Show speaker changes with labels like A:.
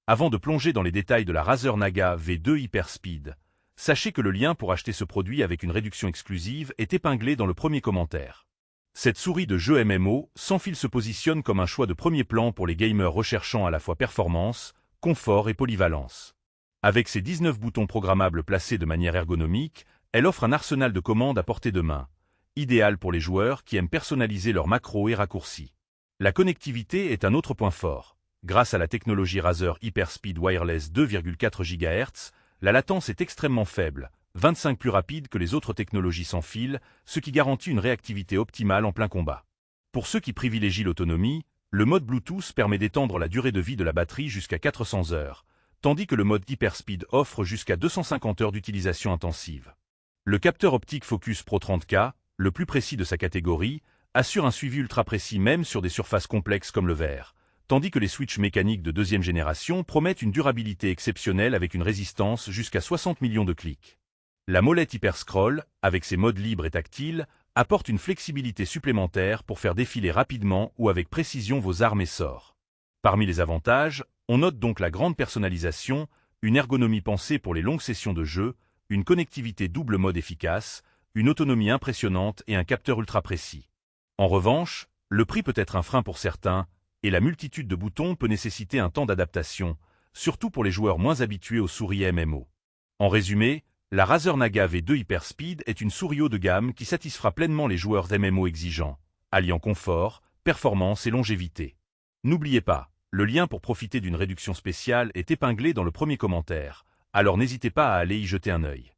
A: Avant de plonger dans les détails de la Razer Naga V2 Hyperspeed, sachez que le lien pour acheter ce produit avec une réduction exclusive est épinglé dans le premier commentaire. Cette souris de jeu MMO sans fil se positionne comme un choix de premier plan pour les gamers recherchant à la fois performance, confort et polyvalence. Avec ses 19 boutons programmables placés de manière ergonomique, elle offre un arsenal de commandes à portée de main, idéal pour les joueurs qui aiment personnaliser leurs macros et raccourcis. La connectivité est un autre point fort. Grâce à la technologie Razer Hyperspeed Wireless 2,4 GHz, la latence est extrêmement faible, 25 plus rapide que les autres technologies sans fil, ce qui garantit une réactivité optimale en plein combat. Pour ceux qui privilégient l'autonomie, le mode Bluetooth permet d'étendre la durée de vie de la batterie jusqu'à 400 heures, tandis que le mode Hyperspeed offre jusqu'à 250 heures d'utilisation intensive. Le capteur optique Focus Pro 30K, le plus précis de sa catégorie, assure un suivi ultra précis même sur des surfaces complexes comme le verre, tandis que les switches mécaniques de deuxième génération promettent une durabilité exceptionnelle avec une résistance jusqu'à 60 millions de clics. La molette Hyperscroll, avec ses modes libres et tactiles, apporte une flexibilité supplémentaire pour faire défiler rapidement ou avec précision vos armes et sorts. Parmi les avantages, on note donc la grande personnalisation, une ergonomie pensée pour les longues sessions de jeu, une connectivité double mode efficace, une autonomie impressionnante et un capteur ultra précis. En revanche, le prix peut être un frein pour certains, et la multitude de boutons peut nécessiter un temps d'adaptation, surtout pour les joueurs moins habitués aux souris MMO. En résumé, la Razer Naga V2 Hyperspeed est une souris haut de gamme qui satisfera pleinement les joueurs MMO exigeants, alliant confort, performance et longévité. N'oubliez pas, le lien pour profiter d'une réduction spéciale est épinglé dans le premier commentaire, alors n'hésitez pas à aller y jeter un œil.